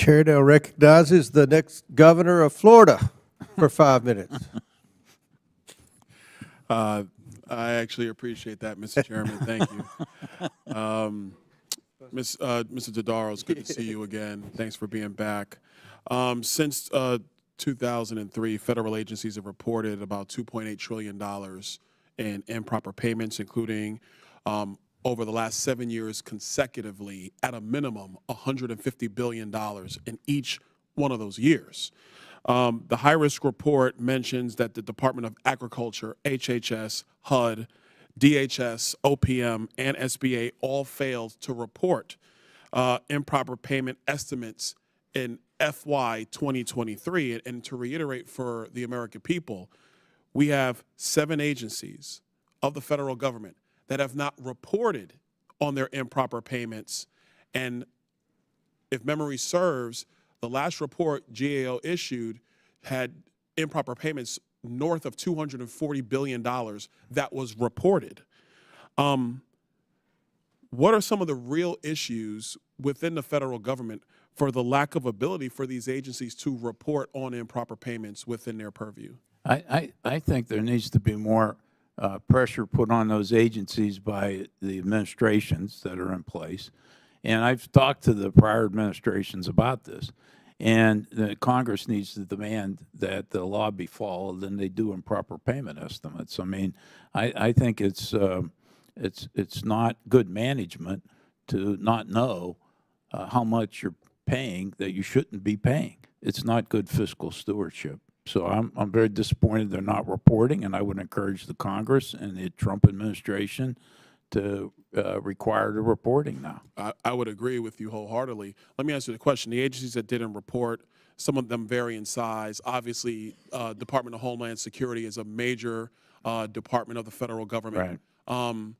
Chair now recognizes the next governor of Florida for 5 minutes. I actually appreciate that, Mr. Chairman. Thank you. Mr. Dodaro, it's good to see you again. Thanks for being back. Since 2003, federal agencies have reported about $2.8 trillion in improper payments, including over the last 7 years consecutively, at a minimum, $150 billion in each one of those years. The high-risk report mentions that the Department of Agriculture, HHS, HUD, DHS, OPM, and SBA all failed to report improper payment estimates in FY 2023. And to reiterate for the American people, we have 7 agencies of the federal government that have not reported on their improper payments. And if memory serves, the last report GAO issued had improper payments north of $240 billion that was reported. What are some of the real issues within the federal government for the lack of ability for these agencies to report on improper payments within their purview? I think there needs to be more pressure put on those agencies by the administrations that are in place. And I've talked to the prior administrations about this. And the Congress needs to demand that the law be followed and they do improper payment estimates. I mean, I think it's not good management to not know how much you're paying that you shouldn't be paying. It's not good fiscal stewardship. So I'm very disappointed they're not reporting, and I would encourage the Congress and the Trump administration to require the reporting now. I would agree with you wholeheartedly. Let me ask you the question. The agencies that didn't report, some of them vary in size. Obviously, Department of Homeland Security is a major department of the federal government. Right.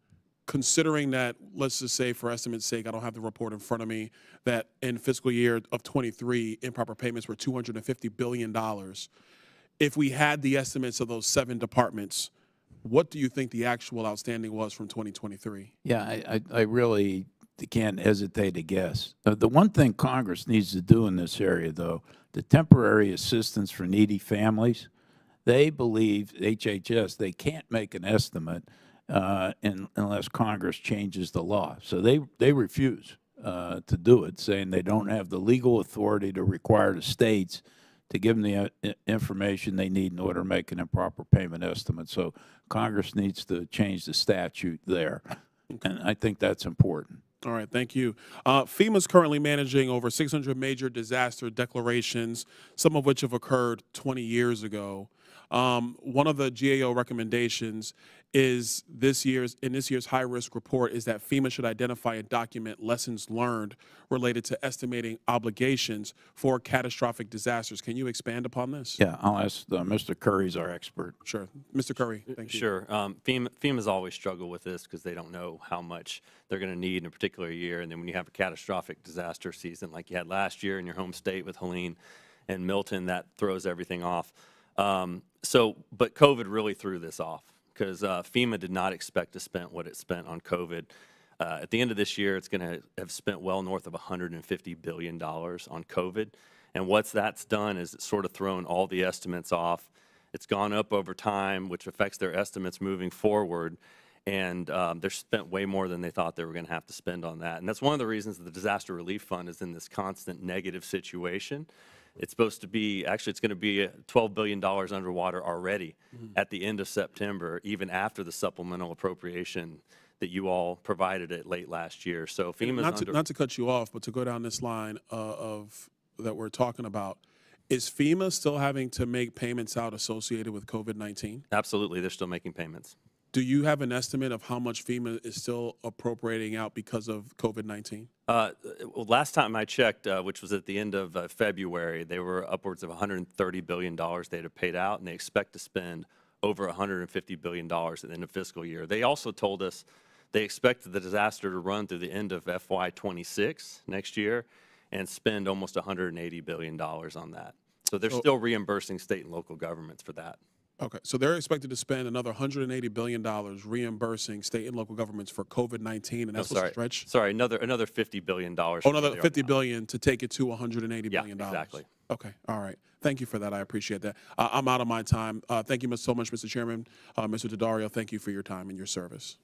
Considering that, let's just say for estimate's sake, I don't have the report in front of me, that in fiscal year of 23, improper payments were $250 billion. If we had the estimates of those 7 departments, what do you think the actual outstanding was from 2023? Yeah, I really can't hesitate to guess. The one thing Congress needs to do in this area, though, the temporary assistance for needy families, they believe, HHS, they can't make an estimate unless Congress changes the law. So they refuse to do it, saying they don't have the legal authority to require the states to give them the information they need in order to make an improper payment estimate. So Congress needs to change the statute there, and I think that's important. All right, thank you. FEMA is currently managing over 600 major disaster declarations, some of which have occurred 20 years ago. One of the GAO recommendations is in this year's high-risk report is that FEMA should identify and document lessons learned related to estimating obligations for catastrophic disasters. Can you expand upon this? Yeah, I'll ask Mr. Curry's our expert. Sure. Mr. Curry, thank you. Sure. FEMA's always struggled with this because they don't know how much they're going to need in a particular year. And then when you have a catastrophic disaster season like you had last year in your home state with Helene and Milton, that throws everything off. But COVID really threw this off because FEMA did not expect to spend what it spent on COVID. At the end of this year, it's going to have spent well north of $150 billion on COVID. And what that's done is it's sort of thrown all the estimates off. It's gone up over time, which affects their estimates moving forward. And they're spent way more than they thought they were going to have to spend on that. And that's one of the reasons that the Disaster Relief Fund is in this constant negative situation. It's supposed to be, actually it's going to be $12 billion underwater already at the end of September, even after the supplemental appropriation that you all provided it late last year. So FEMA's not to cut you off, but to go down this line of that we're talking about, is FEMA still having to make payments out associated with COVID-19? Absolutely, they're still making payments. Do you have an estimate of how much FEMA is still appropriating out because of COVID-19? Well, last time I checked, which was at the end of February, they were upwards of $130 billion they'd have paid out, and they expect to spend over $150 billion at the end of fiscal year. They also told us they expect the disaster to run through the end of FY 26 next year and spend almost $180 billion on that. So they're still reimbursing state and local governments for that. Okay, so they're expected to spend another $180 billion reimbursing state and local governments for COVID-19, and that's what's a stretch? Sorry, another $50 billion. Oh, another $50 billion to take it to $180 billion. exactly. Okay, all right. Thank you for that. I appreciate that. I'm out of my time. Thank you so much, Mr. Chairman. Mr. Dodaro, thank you for your time and your service.